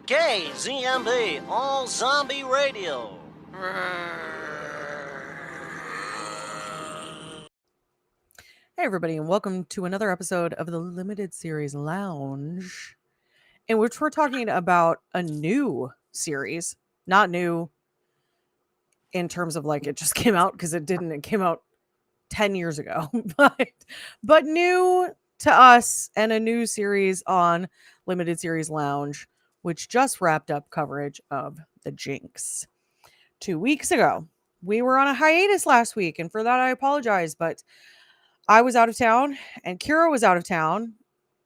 KZMB All Zombie Radio. Hey, everybody, and welcome to another episode of the Limited Series Lounge, in which we're talking about a new series. Not new in terms of like it just came out, because it didn't. It came out 10 years ago, but new to us, and a new series on Limited Series Lounge, which just wrapped up coverage of The Jinx 2 weeks ago. We were on a hiatus last week, and for that I apologize, but I was out of town and Kira was out of town,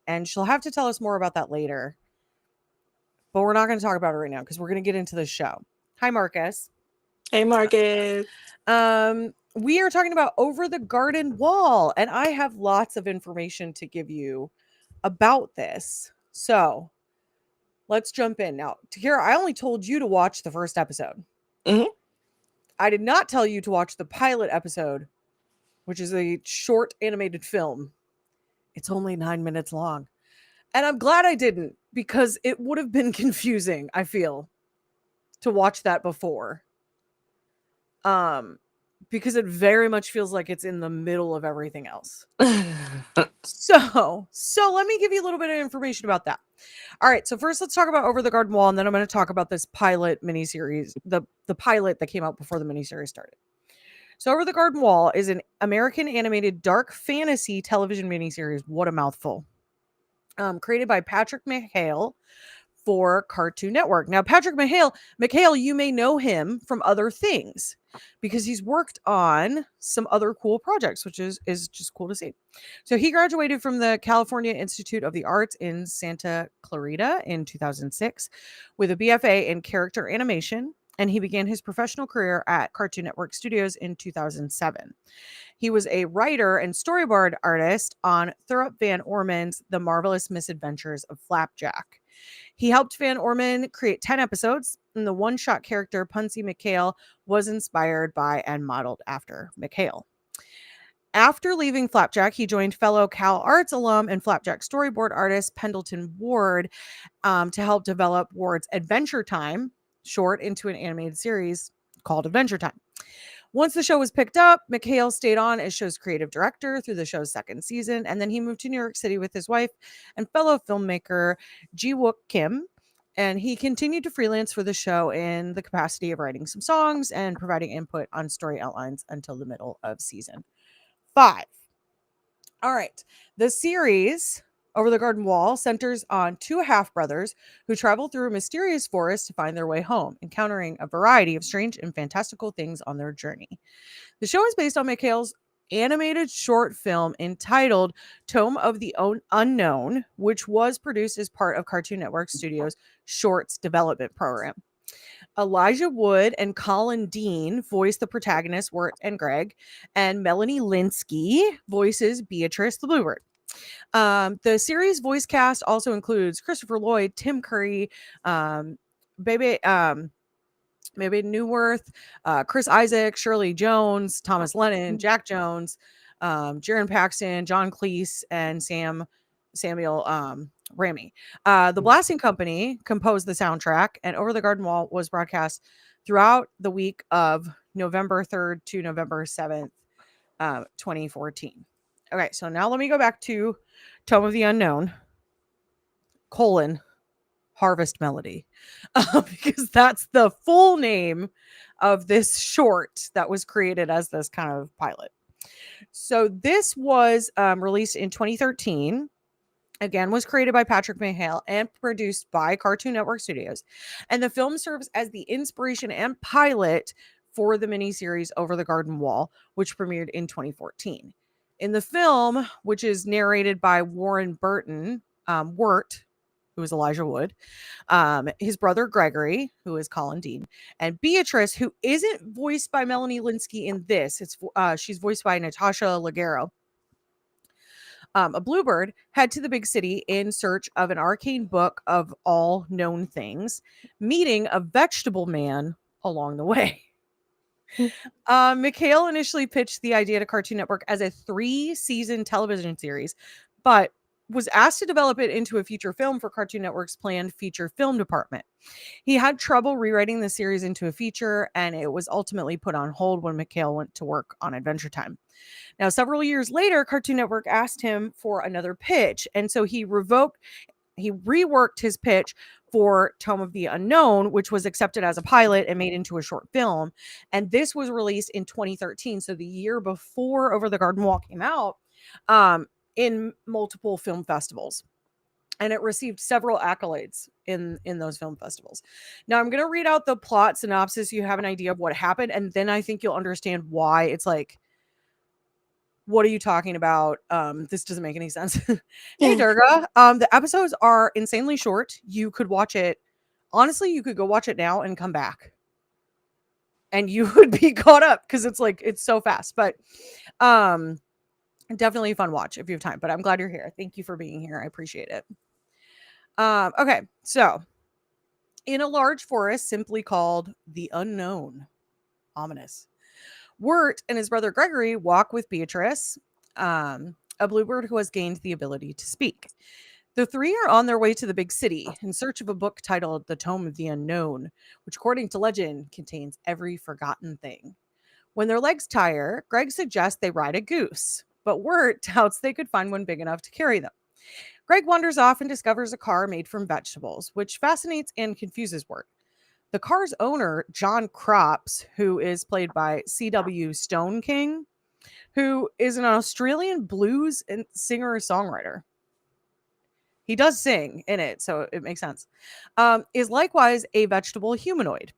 and she'll have to tell us more about that later. But we're not going to talk about it right now because we're going to get into the show. Hi, Marcus. Hey, Marcus. We are talking about Over the Garden Wall, and I have lots of information to give you about this. So let's jump in. Now, Takeerah, I only told you to watch the first episode. Mhm. I did not tell you to watch the pilot episode, which is a short animated film. It's only 9 minutes long. And I'm glad I didn't, because it would have been confusing, I feel, to watch that before. Because it very much feels like it's in the middle of everything else. So let me give you a little bit of information about that. All right, so first let's talk about Over the Garden Wall, and then I'm going to talk about this pilot miniseries, the pilot that came out before the miniseries started. So Over the Garden Wall is an American animated dark fantasy television miniseries. What a mouthful. Created by Patrick McHale for Cartoon Network. Now, Patrick McHale, you may know him from other things because he's worked on some other cool projects, which is just cool to see. So he graduated from the California Institute of the Arts in Santa Clarita in 2006 with a BFA in character animation, and he began his professional career at Cartoon Network Studios in 2007. He was a writer and storyboard artist on Thurop Van Orman's The Marvelous Misadventures of Flapjack. He helped Van Orman create 10 episodes, and the one-shot character Punky McHale was inspired by and modeled after McHale. After leaving Flapjack, he joined fellow Cal Arts alum and Flapjack storyboard artist Pendleton Ward to help develop Ward's Adventure Time short into an animated series called Adventure Time. Once the show was picked up, McHale stayed on as show's creative director through the show's second season, and then he moved to New York City with his wife and fellow filmmaker Ji-wook Kim, and he continued to freelance for the show in the capacity of writing some songs and providing input on story outlines until the middle of season 5. All right. The series Over the Garden Wall centers on two half-brothers who travel through a mysterious forest to find their way home, encountering a variety of strange and fantastical things on their journey. The show is based on McHale's animated short film entitled Tome of the Unknown, which was produced as part of Cartoon Network Studios' Shorts Development Program. Elijah Wood and Colin Dean voice the protagonists, Wirt and Greg, and Melanie Linsky voices Beatrice the Bluebird. The series voice cast also includes Christopher Lloyd, Tim Curry, Bebe Newworth, Chris Isaac, Shirley Jones, Thomas Lennon, Jack Jones, Jaron Paxton, John Cleese, and Samuel Ramy. The Blasting Company composed the soundtrack, and Over the Garden Wall was broadcast throughout the week of November 3rd to November 7th, 2014. Okay, so now let me go back to Tome of the Unknown, Harvest Melody, because that's the full name of this short that was created as this kind of pilot. So this was released in 2013. Again, was created by Patrick McHale and produced by Cartoon Network Studios. And the film serves as the inspiration and pilot for the miniseries Over the Garden Wall, which premiered in 2014. In the film, which is narrated by Warren Burton, Wirt, who is Elijah Wood, his brother Gregory, who is Colin Dean, and Beatrice, who isn't voiced by Melanie Linsky in this. She's voiced by Natasha Leggero. A bluebird head to the big city in search of an arcane book of all known things, meeting a vegetable man along the way. McHale initially pitched the idea to Cartoon Network as a 3-season television series, but was asked to develop it into a feature film for Cartoon Network's planned feature film department. He had trouble rewriting the series into a feature, and it was ultimately put on hold when McHale went to work on Adventure Time. Now, several years later, Cartoon Network asked him for another pitch, and so he reworked his pitch for Tome of the Unknown, which was accepted as a pilot and made into a short film. And this was released in 2013, so the year before Over the Garden Wall came out, in multiple film festivals. And it received several accolades in those film festivals. Now, I'm going to read out the plot synopsis so you have an idea of what happened, and then I think you'll understand why it's like, what are you talking about? This doesn't make any sense. Hey, Durga. The episodes are insanely short. You could watch it. Honestly, you could go watch it now and come back. And you would be caught up because it's so fast. But definitely a fun watch if you have time. But I'm glad you're here. Thank you for being here. I appreciate it. Okay, so in a large forest simply called the Unknown, ominous, Wirt and his brother Gregory walk with Beatrice, a bluebird who has gained the ability to speak. The three are on their way to the big city in search of a book titled The Tome of the Unknown, which, according to legend, contains every forgotten thing. When their legs tire, Greg suggests they ride a goose, but Wirt doubts they could find one big enough to carry them. Greg wanders off and discovers a car made from vegetables, which fascinates and confuses Wirt. The car's owner, John Crops, who is played by C.W. Stone King, who is an Australian blues and singer-songwriter. He does sing in it, so it makes sense. Is likewise a vegetable humanoid.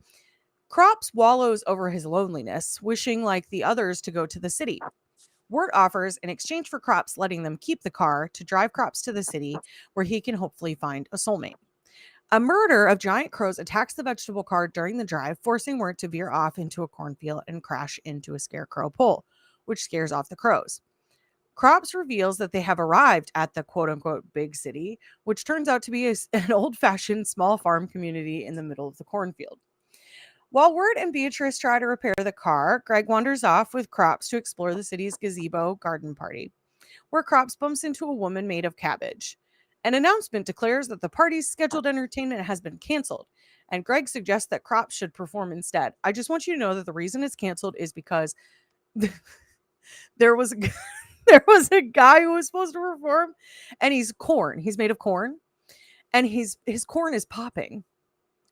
Crops wallows over his loneliness, wishing like the others to go to the city. Wirt offers, in exchange for Crops letting them keep the car, to drive Crops to the city where he can hopefully find a soulmate. A murder of giant crows attacks the vegetable car during the drive, forcing Wirt to veer off into a cornfield and crash into a scarecrow pole, which scares off the crows. Crops reveals that they have arrived at the quote-unquote big city, which turns out to be an old-fashioned small farm community in the middle of the cornfield. While Wirt and Beatrice try to repair the car, Greg wanders off with Crops to explore the city's gazebo garden party, where Crops bumps into a woman made of cabbage. An announcement declares that the party's scheduled entertainment has been canceled, and Greg suggests that Crops should perform instead. I just want you to know that the reason it's canceled is because there was a guy who was supposed to perform, and he's corn. He's made of corn, and his corn is popping,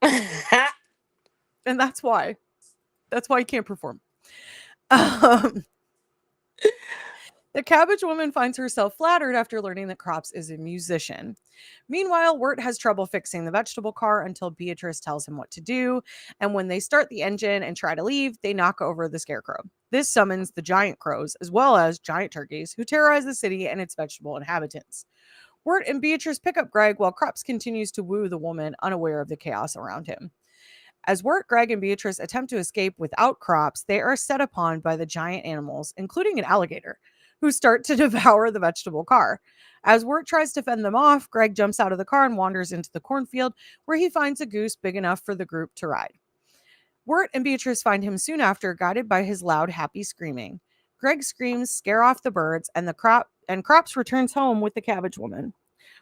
and that's why he can't perform. The cabbage woman finds herself flattered after learning that Crops is a musician. Meanwhile, Wirt has trouble fixing the vegetable car until Beatrice tells him what to do, and when they start the engine and try to leave, they knock over the scarecrow. This summons the giant crows, as well as giant turkeys, who terrorize the city and its vegetable inhabitants. Wirt and Beatrice pick up Greg while Crops continues to woo the woman, unaware of the chaos around him. As Wirt, Greg, and Beatrice attempt to escape without Crops, they are set upon by the giant animals, including an alligator, who start to devour the vegetable car. As Wirt tries to fend them off, Greg jumps out of the car and wanders into the cornfield, where he finds a goose big enough for the group to ride. Wirt and Beatrice find him soon after, guided by his loud, happy screaming. Greg's screams scare off the birds, and Crops returns home with the cabbage woman.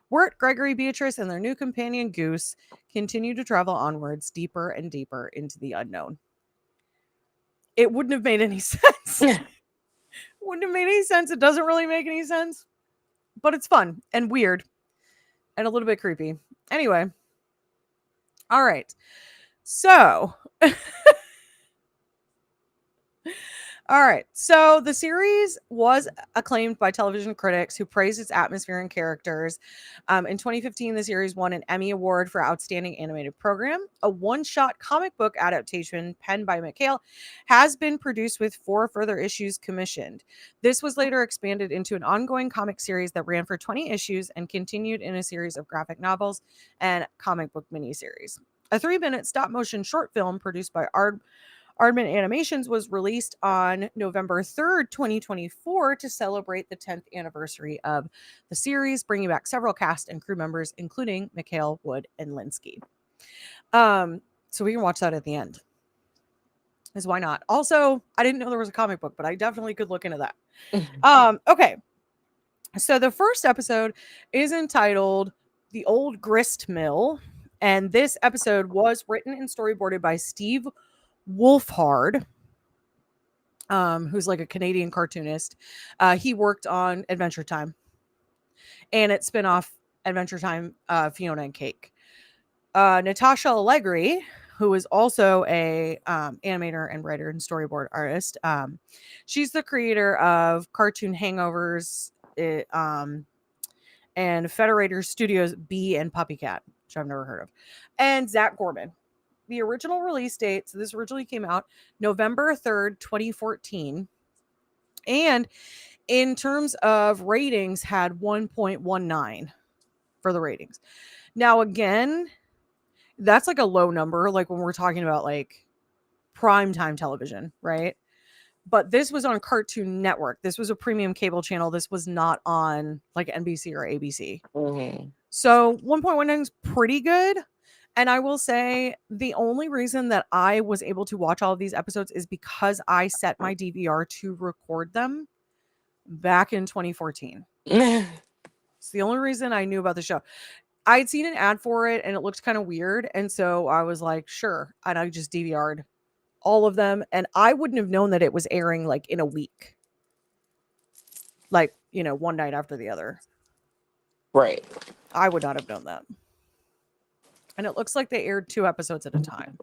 Wirt, Gregory, Beatrice, and their new companion Goose continue to travel onwards, deeper and deeper into the unknown. It wouldn't have made any sense. Wouldn't have made any sense. It doesn't really make any sense, but it's fun and weird and a little bit creepy. Anyway, all right. So, all right. So the series was acclaimed by television critics who praised its atmosphere and characters. In 2015, the series won an Emmy Award for Outstanding Animated Program. A one-shot comic book adaptation penned by McHale has been produced with 4 further issues commissioned. This was later expanded into an ongoing comic series that ran for 20 issues and continued in a series of graphic novels and comic book miniseries. A 3-minute stop-motion short film produced by Aardman Animations was released on November 3rd, 2024 to celebrate the 10th anniversary of the series, bringing back several cast and crew members, including McHale, Wood, and Linsky. So we can watch that at the end. Because why not? Also, I didn't know there was a comic book, but I definitely could look into that. Okay. So the first episode is entitled The Old Grist Mill. And this episode was written and storyboarded by Steve Wolfhard, who's like a Canadian cartoonist. He worked on Adventure Time and its spinoff Adventure Time, Fiona and Cake. Natasha Allegri, who is also a animator and writer and storyboard artist. She's the creator of Cartoon Hangovers, and Federator Studios Bee and Puppycat, which I've never heard of, and Zach Gorman. The original release date, so this originally came out November 3rd, 2014. And in terms of ratings, had 1.19 for the ratings. Now, again, that's like a low number, like when we're talking about like primetime television, right? But this was on Cartoon Network. This was a premium cable channel. This was not on like NBC or ABC. So 1.19 is pretty good. And I will say the only reason that I was able to watch all of these episodes is because I set my DVR to record them back in 2014. It's the only reason I knew about the show. I'd seen an ad for it and it looked kind of weird. And so I was like, sure. And I just DVR'd all of them. And I wouldn't have known that it was airing like in a week. Like, you know, one night after the other. Right. I would not have known that. And it looks like they aired 2 episodes at a time.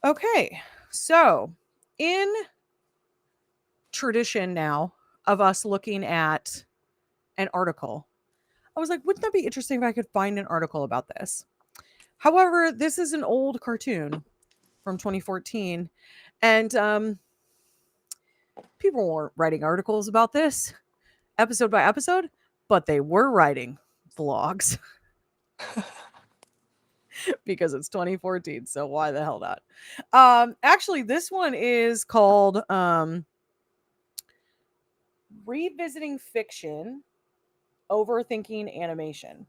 Okay. So in tradition now of us looking at an article, I was like, wouldn't that be interesting if I could find an article about this? However, this is an old cartoon from 2014. And people weren't writing articles about this episode by episode, but they were writing vlogs. Because it's 2014, so why the hell not? Actually, this one is called Revisiting Fiction, Overthinking Animation.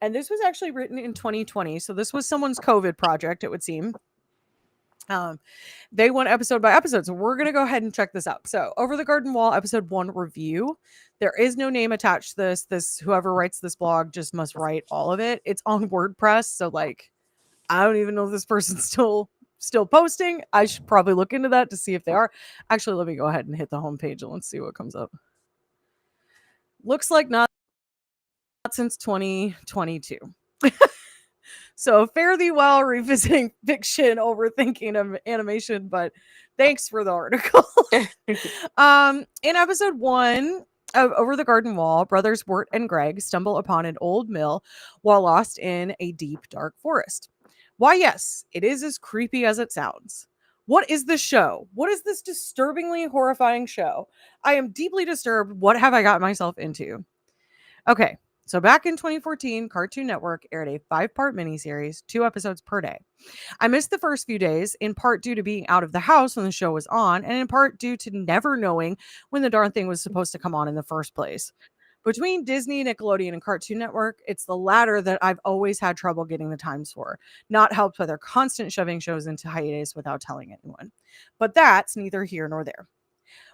And this was actually written in 2020, so this was someone's COVID project, it would seem. They went episode by episode, so we're going to go ahead and check this out. So, Over the Garden Wall, episode 1 review. There is no name attached to this. Whoever writes this blog just must write all of it. It's on WordPress, so like, I don't even know if this person's still posting. I should probably look into that to see if they are. Actually, let me go ahead and hit the homepage and let's see what comes up. Looks like not since 2022. So fare thee well, revisiting fiction, overthinking of animation, but thanks for the article. In episode 1 of Over the Garden Wall, brothers Wirt and Greg stumble upon an old mill while lost in a deep, dark forest. Why, yes, it is as creepy as it sounds. What is this show? What is this disturbingly horrifying show? I am deeply disturbed. What have I got myself into? Okay. So back in 2014, Cartoon Network aired a 5-part miniseries, 2 episodes per day. I missed the first few days, in part due to being out of the house when the show was on, and in part due to never knowing when the darn thing was supposed to come on in the first place. Between Disney, Nickelodeon, and Cartoon Network, it's the latter that I've always had trouble getting the times for, not helped by their constant shoving shows into hiatus without telling anyone. But that's neither here nor there.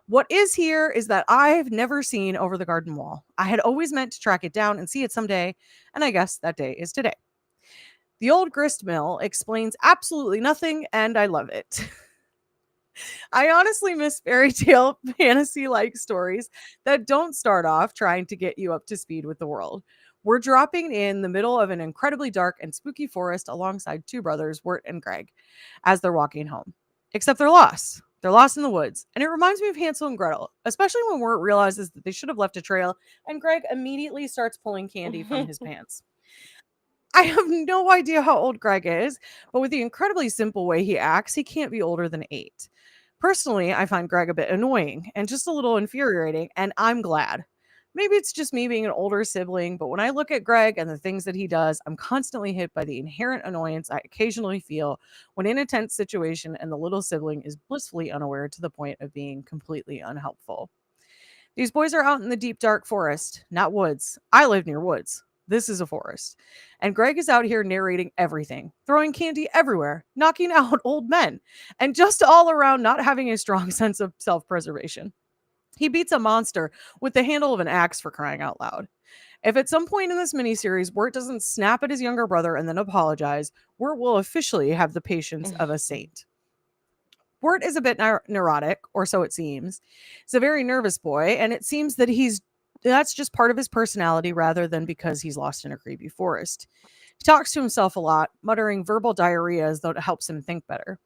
What is here is that I've never seen Over the Garden Wall. I had always meant to track it down and see it someday, and I guess that day is today. The Old Grist Mill explains absolutely nothing, and I love it. I honestly miss fairy tale fantasy-like stories that don't start off trying to get you up to speed with the world. We're dropping in the middle of an incredibly dark and spooky forest alongside 2 brothers, Wirt and Greg, as they're walking home. Except they're lost. They're lost in the woods. And it reminds me of Hansel and Gretel, especially when Wirt realizes that they should have left a trail and Greg immediately starts pulling candy from his pants. I have no idea how old Greg is, but with the incredibly simple way he acts, he can't be older than 8. Personally, I find Greg a bit annoying and just a little infuriating, and I'm glad. Maybe it's just me being an older sibling, but when I look at Greg and the things that he does, I'm constantly hit by the inherent annoyance I occasionally feel when in a tense situation and the little sibling is blissfully unaware to the point of being completely unhelpful. These boys are out in the deep, dark forest, not woods. I live near woods. This is a forest. And Greg is out here narrating everything, throwing candy everywhere, knocking out old men, and just all around not having a strong sense of self-preservation. He beats a monster with the handle of an axe, for crying out loud. If at some point in this miniseries Wirt doesn't snap at his younger brother and then apologize, Wirt will officially have the patience of a saint. Wirt is a bit neurotic, or so it seems. He's a very nervous boy, and it seems that that's just part of his personality rather than because he's lost in a creepy forest. He talks to himself a lot, muttering verbal diarrhea as though it helps him think better.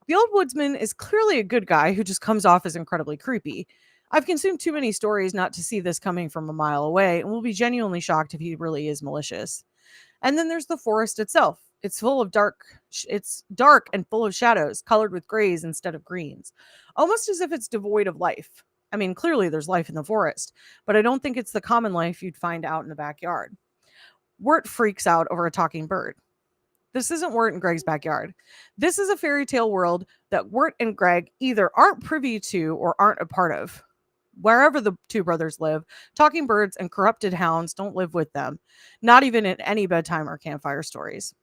The old woodsman is clearly a good guy who just comes off as incredibly creepy. I've consumed too many stories not to see this coming from a mile away, and will be genuinely shocked if he really is malicious. And then there's the forest itself. It's dark and full of shadows, colored with grays instead of greens, almost as if it's devoid of life. I mean, clearly there's life in the forest, but I don't think it's the common life you'd find out in the backyard. Wirt freaks out over a talking bird. This isn't Wirt and Greg's backyard. This is a fairy tale world that Wirt and Greg either aren't privy to or aren't a part of. Wherever the two brothers live, talking birds and corrupted hounds don't live with them, not even in any bedtime or campfire stories.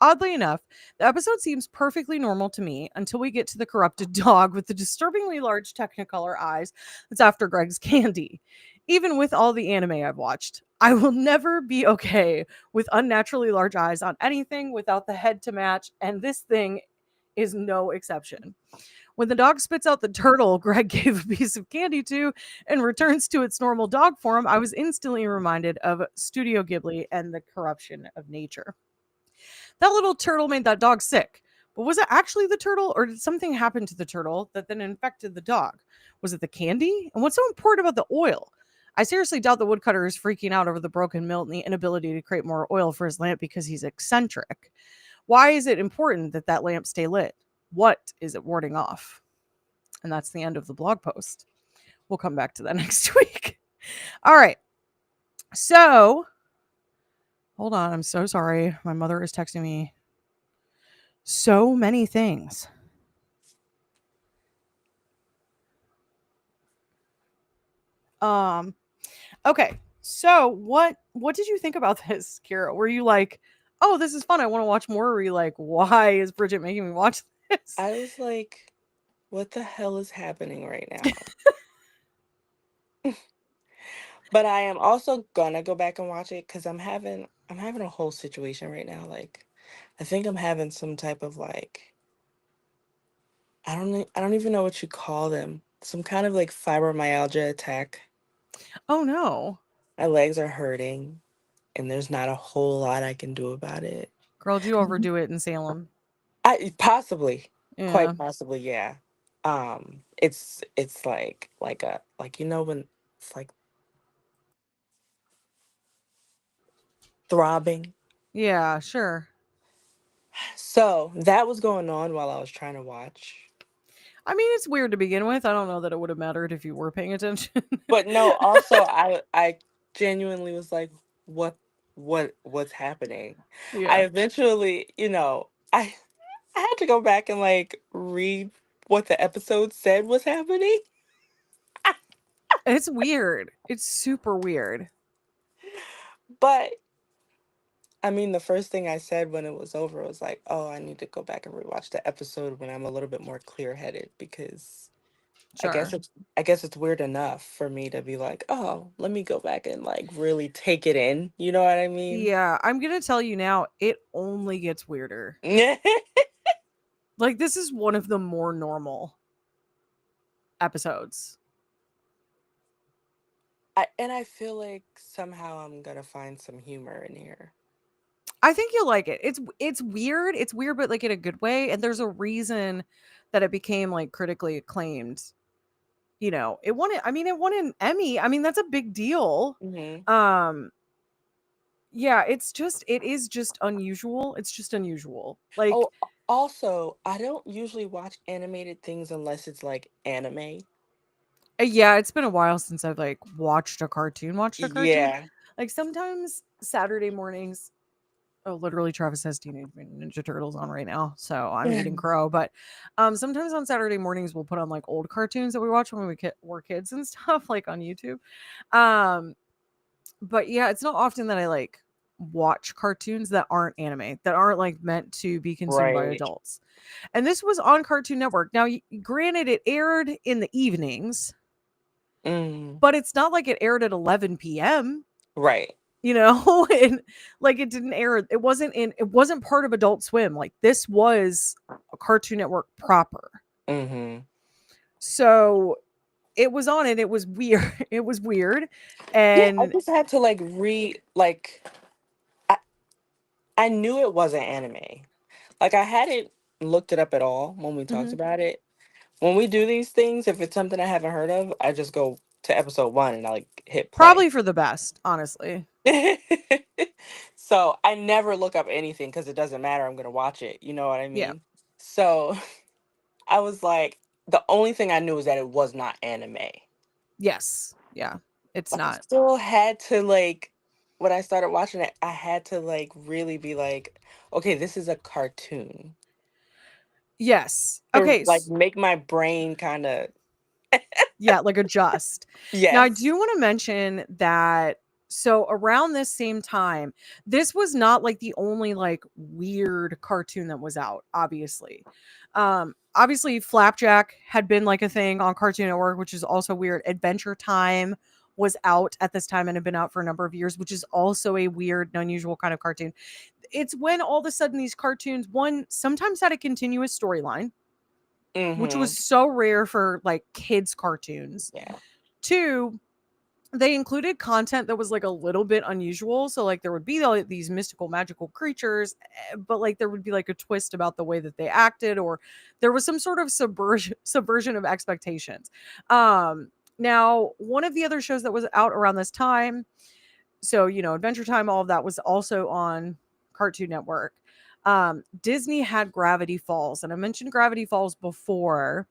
Oddly enough, the episode seems perfectly normal to me until we get to the corrupted dog with the disturbingly large Technicolor eyes that's after Greg's candy. Even with all the anime I've watched, I will never be okay with unnaturally large eyes on anything without the head to match, and this thing is no exception. When the dog spits out the turtle Greg gave a piece of candy to and returns to its normal dog form, I was instantly reminded of Studio Ghibli and the corruption of nature. That little turtle made that dog sick. But was it actually the turtle, or did something happen to the turtle that then infected the dog? Was it the candy? And what's so important about the oil? I seriously doubt the woodcutter is freaking out over the broken mill and the inability to create more oil for his lamp because he's eccentric. Why is it important that that lamp stay lit? What is it warding off? And that's the end of the blog post. We'll come back to that next week. All right. So, hold on. I'm so sorry. My mother is texting me so many things. Okay. So what did you think about this, Kira? Were you like, oh, this is fun, I want to watch more? Or were you like, why is Bridget making me watch this? I was like, what the hell is happening right now? But I am also gonna go back and watch it because I'm having a whole situation right now. Like, I think I'm having some type of like, I don't even know what you call them. Some kind of like fibromyalgia attack. Oh no. My legs are hurting, and there's not a whole lot I can do about it. Girl, do you overdo it in Salem? I possibly, Yeah. quite possibly, yeah. It's like you know when it's like throbbing. Yeah, sure. So that was going on while I was trying to watch. I mean, it's weird to begin with. I don't know that it would have mattered if you were paying attention. But no, also I genuinely was like, what's happening? I Yeah. eventually, I had to go back and like read what the episode said was happening. It's weird. It's super weird. But I mean, the first thing I said when it was over was like, "Oh, I need to go back and rewatch the episode when I'm a little bit more clear-headed because Sure. I guess it's weird enough for me to be like, "Oh, let me go back and like really take it in." You know what I mean? Yeah, I'm going to tell you now, it only gets weirder. Like, this is one of the more normal episodes. I feel like somehow I'm gonna find some humor in here. I think you'll like it. It's weird. It's weird, but like in a good way. And there's a reason that it became like critically acclaimed. You know, it won an Emmy. I mean, that's a big deal. Hmm. Yeah, it is just unusual. It's just unusual. Like, Oh, also, I don't usually watch animated things unless it's like anime. yeah, it's been a while since I've like watched a cartoon. Yeah. Like sometimes Saturday mornings. Oh, literally, Travis has Teenage Mutant Ninja Turtles on right now, so I'm eating crow. But sometimes on Saturday mornings we'll put on like old cartoons that we watch when were kids and stuff, like on YouTube. Um, but yeah, it's not often that I like watch cartoons that aren't anime, that aren't like meant to be consumed by Right. adults. And this was on Cartoon Network. Now, granted, it aired in the evenings, Mm. but it's not like it aired at 11 p.m. Right. And like it wasn't part of Adult Swim. Like this was a Cartoon Network proper. Mm-hmm. So it was on and it was weird. It was weird. Yeah, I And just had to like I I knew it wasn't anime. Like I hadn't looked it up at all when we talked mhm, about it. When we do these things, if it's something I haven't heard of, I just go to episode 1 and I like hit play. probably for the best, honestly. So I never look up anything because it doesn't matter. I'm gonna watch it. You know what I Yeah. mean? So I was like, the only thing I knew was that it was not anime. Yes. Yeah. It's But I not. still had to like, when I started watching it, I had to like really be like, okay, this is a cartoon. Yes. To Okay. like make my brain kind of, Yeah, like adjust. Now, I yes. do want to mention that so around this same time, this was not like the only like weird cartoon that was out, obviously. Obviously Flapjack had been like a thing on Cartoon Network, which is also weird. Adventure Time was out at this time and had been out for a number of years, which is also a weird and unusual kind of cartoon. It's when all of a sudden these cartoons, one, sometimes had a continuous storyline, which was Mm-hmm. so rare for like kids cartoons. Yeah. Two, they included content that was like a little bit unusual. So like there would be these mystical magical creatures, but like there would be like a twist about the way that they acted, or there was some sort of subversion of expectations. Now one of the other shows that was out around this time, so Adventure Time, all of that was also on Cartoon Network. Disney had Gravity Falls, and I mentioned Gravity Falls before,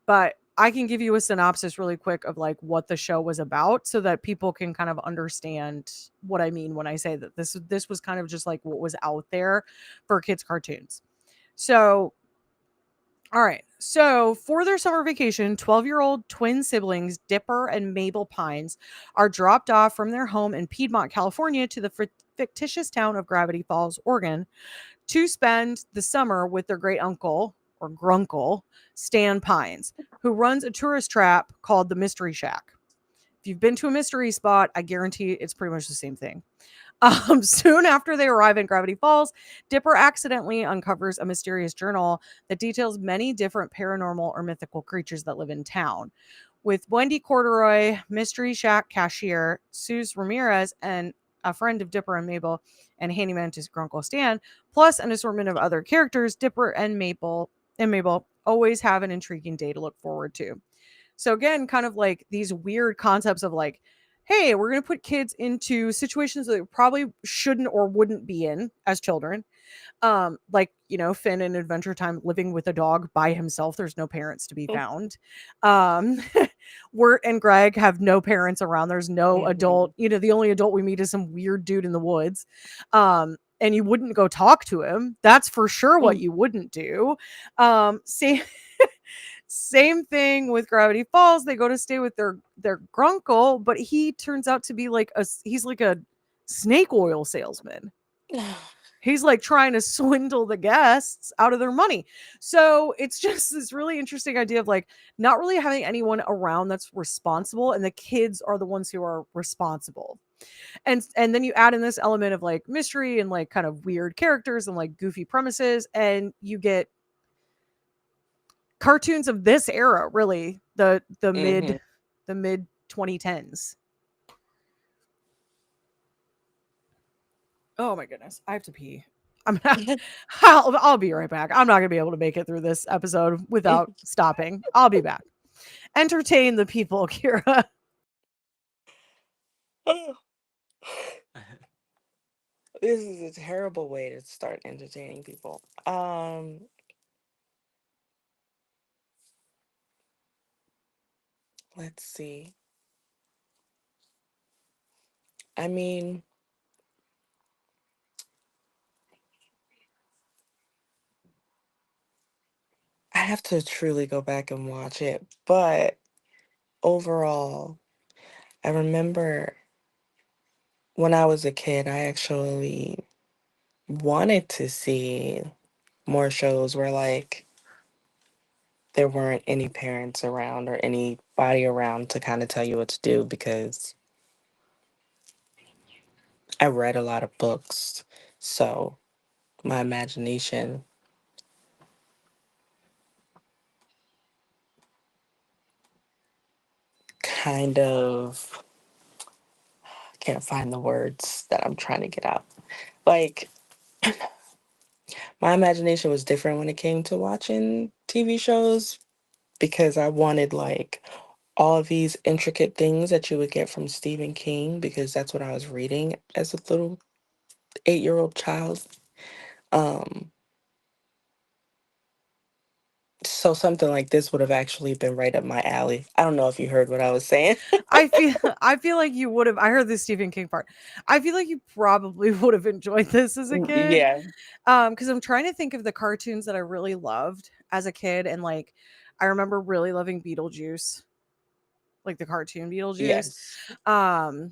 but I can give you a synopsis really quick of like what the show was about so that people can kind of understand what I mean when I say that this was kind of just like what was out there for kids cartoons. So, all right. So, for their summer vacation, 12-year-old twin siblings Dipper and Mabel Pines are dropped off from their home in Piedmont, California to the fictitious town of Gravity Falls, Oregon, to spend the summer with their great uncle or grunkle, Stan Pines, who runs a tourist trap called the Mystery Shack. If you've been to a mystery spot, I guarantee it's pretty much the same thing. Soon after they arrive in Gravity Falls, Dipper accidentally uncovers a mysterious journal that details many different paranormal or mythical creatures that live in town. With Wendy Corduroy, Mystery Shack cashier, Suze Ramirez, and a friend of Dipper and Mabel, and handyman to Grunkle Stan, plus an assortment of other characters, Dipper and Mabel always have an intriguing day to look forward to. So again, kind of like these weird concepts of like, hey, we're going to put kids into situations that they probably shouldn't or wouldn't be in as children. Like, Finn in Adventure Time living with a dog by himself. There's no parents to be found. Um, Wirt and Greg have no parents around. There's no Mm-hmm. adult. The only adult we meet is some weird dude in the woods. And you wouldn't go talk to him. That's for sure what you wouldn't do. See, same thing with Gravity Falls. They go to stay with their grunkle, but he turns out to be he's like a snake oil salesman. He's like trying to swindle the guests out of their money. So it's just this really interesting idea of like not really having anyone around that's responsible, and the kids are the ones who are responsible. And then you add in this element of like mystery and like kind of weird characters and like goofy premises, and you get cartoons of this era, really, the Mm-hmm. mid 2010s. Oh my goodness, I have to pee. I'm not, I'll be right back. I'm not gonna be able to make it through this episode without stopping. I'll be back. Entertain the people, Kira. This is a terrible way to start entertaining people. Let's see. I mean, I have to truly go back and watch it, but overall, I remember when I was a kid, I actually wanted to see more shows where like there weren't any parents around or anybody around to kind of tell you what to do, because I read a lot of books. So my imagination kind of, can't find the words that I'm trying to get out. Like, my imagination was different when it came to watching TV shows, because I wanted like all of these intricate things that you would get from Stephen King, because that's what I was reading as a little 8-year-old child. Um, so something like this would have actually been right up my alley. I don't know if you heard what I was saying. I feel I feel like you would have. I heard the Stephen King part. I feel like you probably would have enjoyed this as a kid. Yeah. Because I'm trying to think of the cartoons that I really loved as a kid, and like I remember really loving Beetlejuice, like the cartoon Beetlejuice. Yes. Um,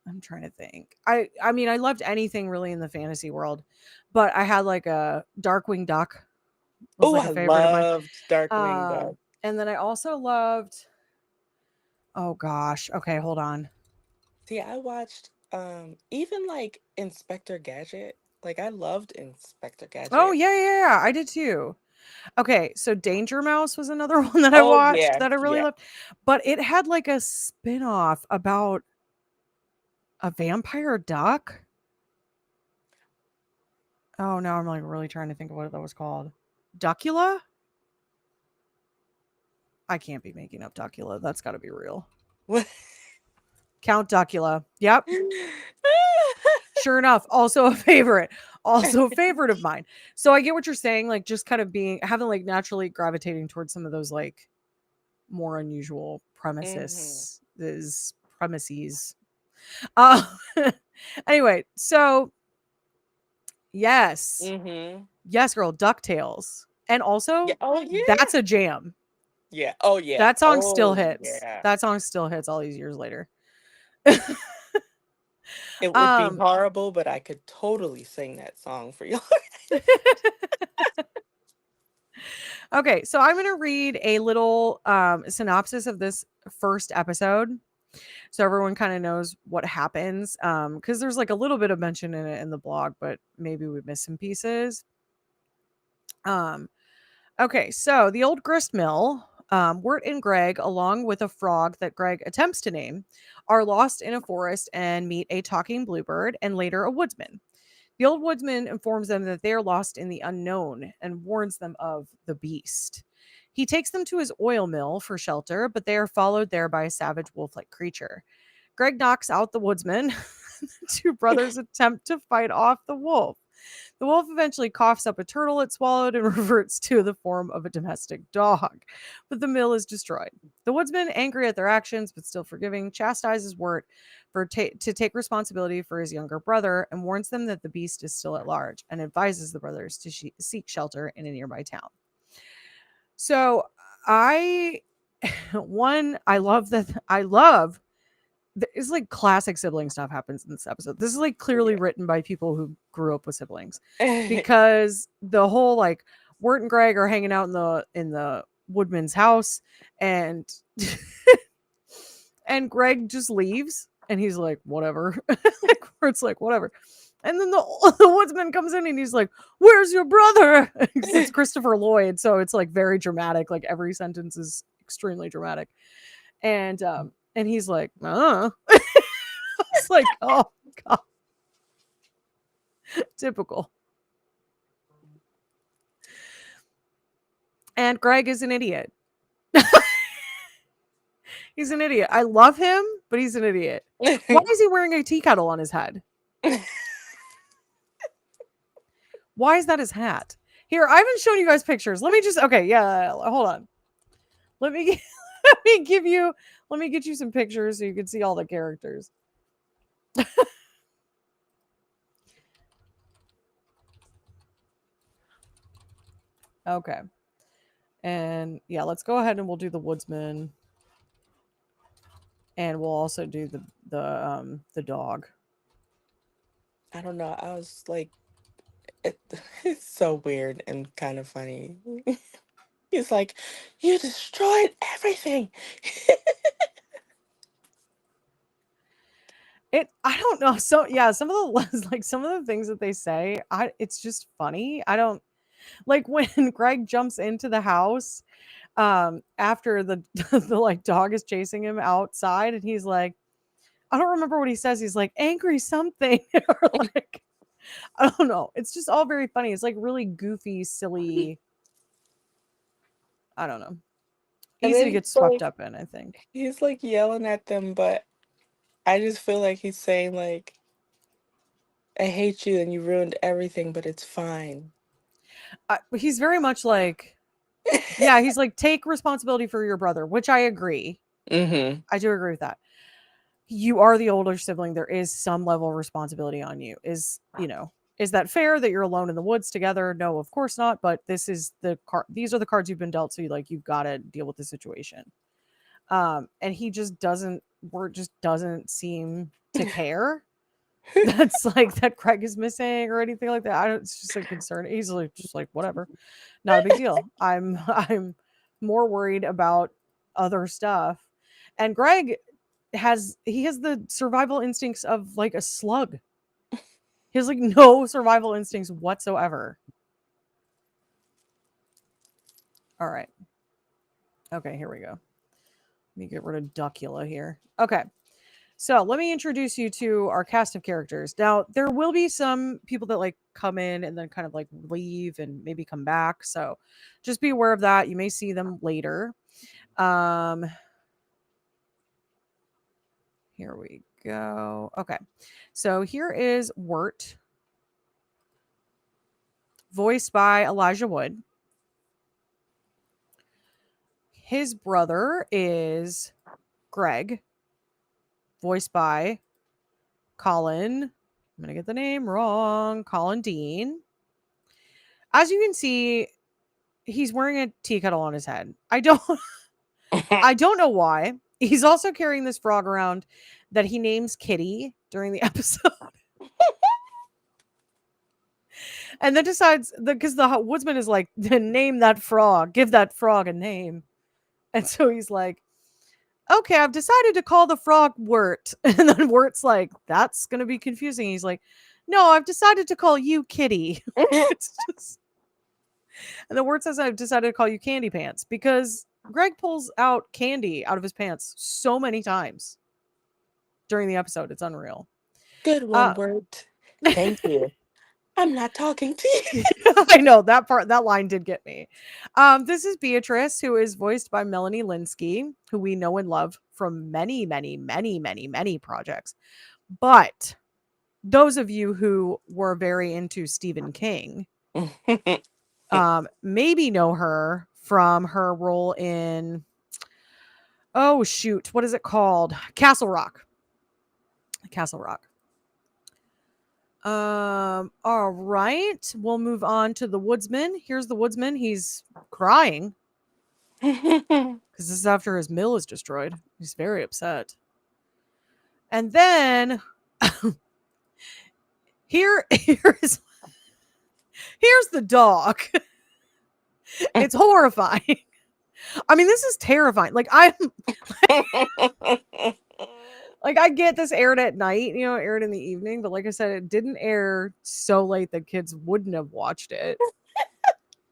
I'm trying to think. I mean, I loved anything really in the fantasy world, but I had like a Darkwing Duck was Oh, like a I favorite of mine. loved Darkwing Duck. Um, and then I also loved. Oh gosh. Okay, hold on. See, I watched even like Inspector Gadget. Like, I loved Inspector Oh Gadget. yeah, yeah, yeah. I did too. Okay, so Danger Mouse was another one that I Oh watched yeah, that I really yeah. loved, but it had like a spin-off about a vampire duck. Oh no, I'm like really trying to think of what that was called. Duckula? I can't be making up Duckula. That's got to be real. What? Count Duckula. Yep. Sure enough, also a favorite. Also a favorite of mine. So I get what you're saying, like just kind of being having like naturally gravitating towards some of those like more unusual Mhm. premises. Uh, anyway, so yes, Mhm. yes, girl, Ducktales, and Yeah. also Oh yeah. that's a jam. Yeah. Oh yeah. That song still Oh hits. yeah. That song still hits all these years later. It would be um, horrible, but I could totally sing that song for you. okay, so I'm gonna read a little synopsis of this first episode so everyone kind of knows what happens because there's like a little bit of mention in it in the blog, but maybe we missed some pieces. um okay, so the old grist mill, Wirt and Greg, along with a frog that Greg attempts to name, are lost in a forest and meet a talking bluebird and later a woodsman. The old woodsman informs them that they are lost in the unknown and warns them of the beast. He takes them to his oil mill for shelter, but they are followed there by a savage wolf like creature. Greg knocks out the woodsman. The two brothers attempt to fight off the wolf. The wolf eventually coughs up a turtle it swallowed and reverts to the form of a domestic dog, but the mill is destroyed. The woodsman, angry at their actions but still forgiving, chastises Wirt to take responsibility for his younger brother and warns them that the beast is still at large and advises the brothers to seek shelter in a nearby town. So I, I love that. I love it's like classic sibling stuff happens in this episode. This is like clearly Yeah. written by people who grew up with siblings because the whole like Wirt and Greg are hanging out in the woodman's house and and Greg just leaves and he's like whatever. Like Wirt's like whatever. And then the woodsman comes in and he's like, "Where's your brother?" Because it's Christopher Lloyd, so it's like very dramatic. Like every sentence is extremely dramatic. And he's like, it's like, oh god, typical. And Greg is an idiot. He's an idiot. I love him, but he's an idiot. Why is he wearing a tea kettle on his head? Why is that his hat? Here, I haven't shown you guys pictures. Let me just okay, yeah, hold on. Let me let me give you let me get you some pictures so you can see all the characters. Okay. And yeah, let's go ahead and we'll do the woodsman. And we'll also do the dog. I don't know. I was like, it, it's so weird and kind of funny. He's like, you destroyed everything. I don't know. So yeah, some of the like some of the things that they say, it's just funny. I don't like when Greg jumps into the house after the the like dog is chasing him outside and he's like, I don't remember what he says. He's like angry something or like I don't know. It's just all very funny. It's like really goofy, silly. I don't know. And Easy then to get swept up in, I think. he's like yelling at them, but I just feel like he's saying like, I hate you and you ruined everything, but it's fine. He's very much like, yeah, he's like, take responsibility for your brother, which I agree. Mm-hmm. I do agree with that. You are the older sibling. There is some level of responsibility on you. Is that fair that you're alone in the woods together? No, of course not. But this is the card. These are the cards you've been dealt. So you've got to deal with the situation. And he just doesn't. Word just doesn't seem to care. That's like that Craig is missing or anything like that. I don't. It's just a concern. He's like just like whatever, not a big deal. I'm more worried about other stuff. And Greg has the survival instincts of like a slug. He has like no survival instincts whatsoever. All right. Okay, here we go. Let me get rid of Duckula here. Okay. So let me introduce you to our cast of characters. Now, there will be some people that like come in and then kind of like leave and maybe come back. So just be aware of that. You may see them later. Um Here we go. Okay. So here is Wirt, voiced by Elijah Wood. His brother is Greg, voiced by Colin. I'm going to get the name wrong. Colin Dean. As you can see, he's wearing a tea kettle on his head. I don't know why. He's also carrying this frog around that he names Kitty during the episode. And then decides because the woodsman is like, name that frog, give that frog a name. And so he's like, okay, I've decided to call the frog Wirt. And then Wirt's like, that's going to be confusing. He's like, no, I've decided to call you Kitty. It's just, and then Wirt says, I've decided to call you Candy Pants because Greg pulls out candy out of his pants so many times during the episode. It's unreal. Good one, Uh, Wirt. Thank you. I'm not talking to you. I know that line did get me. This is Beatrice, who is voiced by Melanie Linsky, who we know and love from many, many, many, many, many projects. But those of you who were very into Stephen King, maybe know her from her role in oh shoot, what is it called? Castle Rock. Castle Rock. All right. We'll move on to the woodsman. Here's the woodsman. He's crying because this is after his mill is destroyed. He's very upset. And then here's the dog. It's horrifying. I mean, this is terrifying. Like I'm like I get this aired at night, aired in the evening, but like I said, it didn't air so late that kids wouldn't have watched it.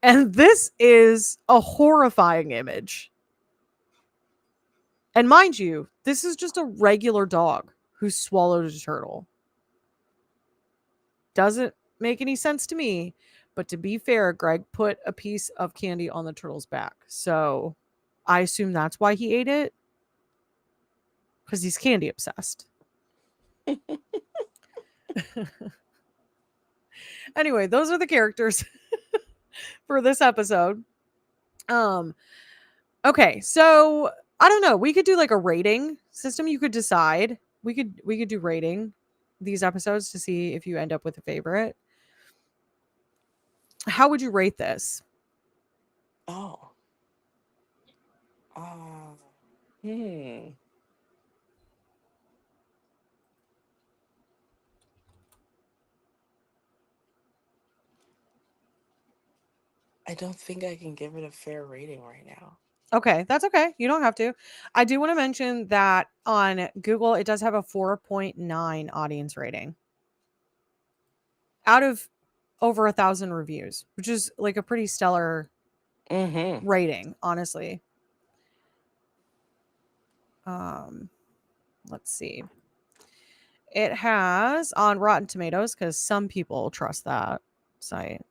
And this is a horrifying image. And mind you, this is just a regular dog who swallowed a turtle. Doesn't make any sense to me, but to be fair, Greg put a piece of candy on the turtle's back. So I assume that's why he ate it. Because he's candy obsessed. Anyway, those are the characters for this episode. Okay, so I don't know. We could do like a rating system. You could decide. We could do rating these episodes to see if you end up with a favorite. How would you rate this? Oh. Uh, hmm. I I don't think I can give it a fair rating right now. Okay, that's okay. You don't have to. I do want to mention that on Google, it does have a 4.9 audience rating out of over 1,000 reviews, which is like a pretty stellar Mm-hmm. rating, honestly. Let's see. It has on Rotten Tomatoes, because some people trust that site.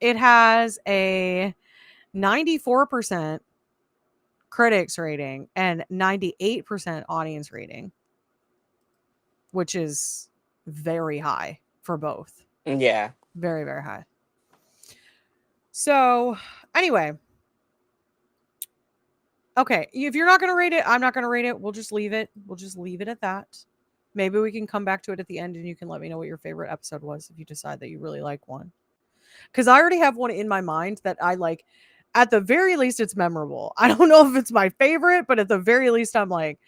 It has a 94% critics rating and 98% audience rating, which is very high for both. Yeah. Very, very high. So, anyway. Okay, if you're not going to rate it, I'm not going to rate it. We'll just leave it. We'll just leave it at that. Maybe we can come back to it at the end and you can let me know what your favorite episode was if you decide that you really like one. Because I already have one in my mind that I like. At the very least, it's memorable. I don't know if it's my favorite, but at the very least, I'm like,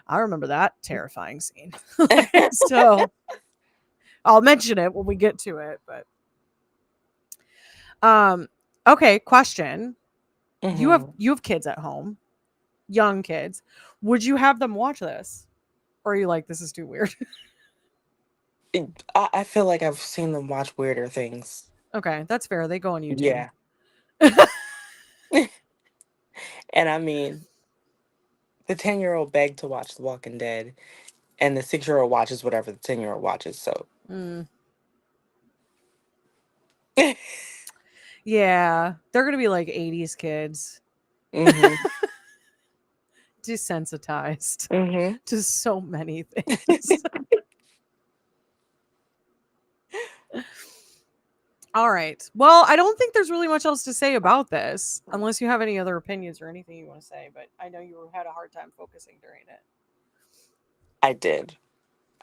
I remember that terrifying scene. So I'll mention it when we get to it. But okay, question. Mm-hmm. You have kids at home, young kids. Would you have them watch this? Or are you like, this is too weird? I feel like I've seen them watch weirder things. Okay, that's fair. They go on YouTube. Yeah. And I mean, the 10-year-old begged to watch The Walking Dead, and the 6-year-old watches whatever the 10-year-old watches. So, Mm. Yeah, they're gonna be like 80s kids, mm-hmm. desensitized Mm-hmm. to so many things. All right. Well, I don't think there's really much else to say about this, unless you have any other opinions or anything you want to say. But I know you had a hard time focusing during it. I did.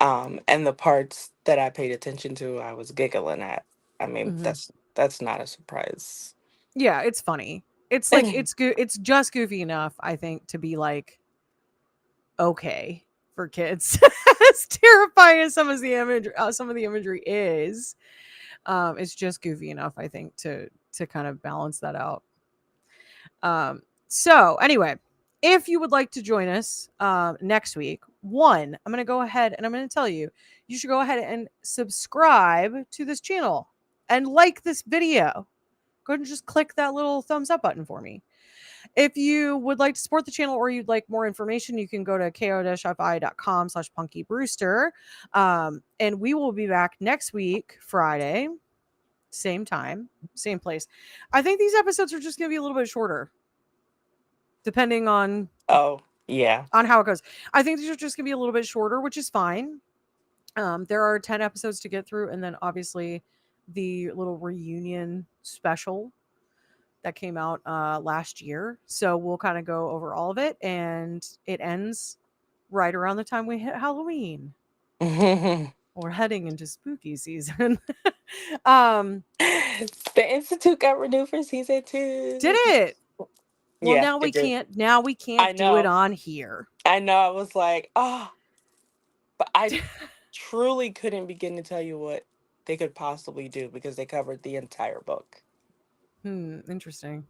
And the parts that I paid attention to, I was giggling at. I mean, Hmm. that's not a surprise. Yeah, it's funny. It's like it's just goofy enough, I think, to be like okay for kids. As terrifying as some of the imagery is, it's just goofy enough, I think, to kind of balance that out. So anyway, if you would like to join us next week, one, I'm going to go ahead and I'm going to tell you, you should go ahead and subscribe to this channel and like this video. Go ahead and just click that little thumbs up button for me. If you would like to support the channel or you'd like more information, you can go to ko-fi.com/Punky Bruiseter. And we will be back next week, Friday, same time, same place. I think these episodes are just going to be a little bit shorter, depending Oh, yeah. on how it goes. I think these are just going to be a little bit shorter, which is fine. There are 10 episodes to get through, and then obviously the little reunion special that came out last year. So we'll kind of go over all of it, and it ends right around the time we hit Halloween. We're heading into spooky season. The Institute got renewed for season 2. Did it? Well, Yeah, it did. now we I can't do it know. on here. I know. I was like, oh, but I truly couldn't begin to tell you what they could possibly do because they covered the entire book. Interesting.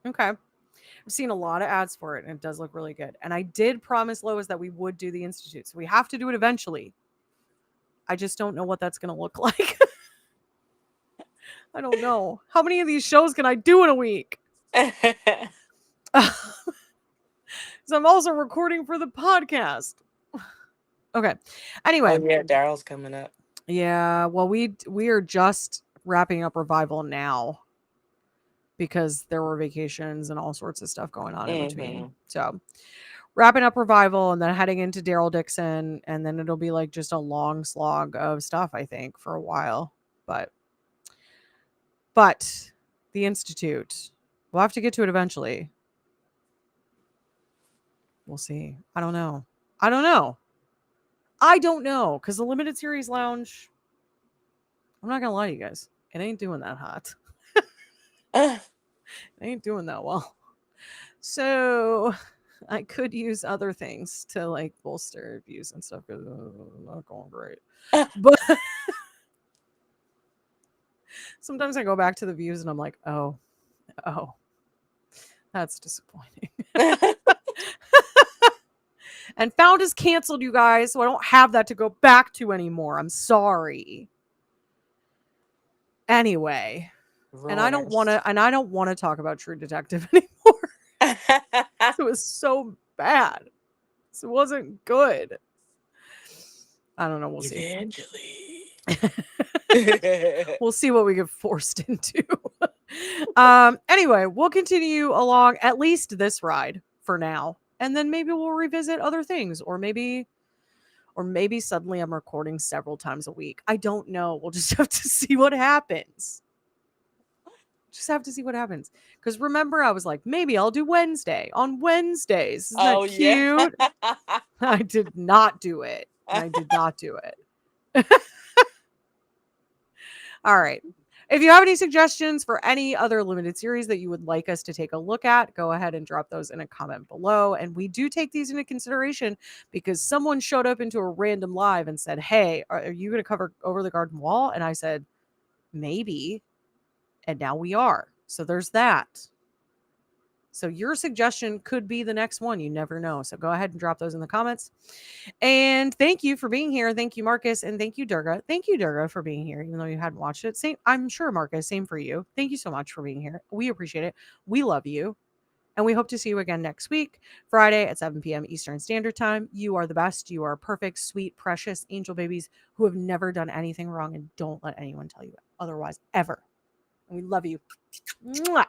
Okay. I've seen a lot of ads for it and it does look really good. And I did promise Lois that we would do the Institute. So we have to do it eventually. I just don't know what that's going to look like. I don't know. How many of these shows can I do in a week? So I'm also recording for the podcast. Okay. Anyway. Oh yeah, Daryl's coming up. Yeah. Well, we are just wrapping up Revival now because there were vacations and all sorts of stuff going on in between. So wrapping up Revival and then heading into Daryl Dixon, and then it'll be like just a long slog of stuff, I think, for a while. But the Institute, we'll have to get to it eventually. We'll see. I don't know because the Limited Series Lounge, I'm not gonna lie to you guys, it ain't doing that hot. It ain't doing that well. So I could use other things to like bolster views and stuff because not going great. But Sometimes I go back to the views and I'm like, oh, that's disappointing. And Found is canceled, you guys, so I don't have that to go back to anymore. I'm sorry. Anyway, and I don't want to talk about True Detective anymore. It was so bad. It wasn't good. I don't know. We'll see. We'll see what we get forced into. Anyway, we'll continue along at least this ride for now, and then maybe we'll revisit other things, or maybe suddenly I'm recording several times a week. I don't know. We'll just have to see what happens. Because remember, I was like, maybe I'll do Wednesday on Wednesdays. Isn't that cute? Yeah. I did not do it. All right. If you have any suggestions for any other limited series that you would like us to take a look at, go ahead and drop those in a comment below. And we do take these into consideration because someone showed up into a random live and said, hey, are you going to cover Over the Garden Wall? And I said, maybe. And now we are. So there's that. So your suggestion could be the next one. You never know. So go ahead and drop those in the comments. And thank you for being here. Thank you, Marcus. And thank you, Durga. Thank you, Durga, for being here, even though you hadn't watched it. Same, I'm sure, Marcus, same for you. Thank you so much for being here. We appreciate it. We love you. And we hope to see you again next week, Friday at 7 p.m. Eastern Standard Time. You are the best. You are perfect, sweet, precious angel babies who have never done anything wrong, and don't let anyone tell you otherwise ever. And we love you. Mwah.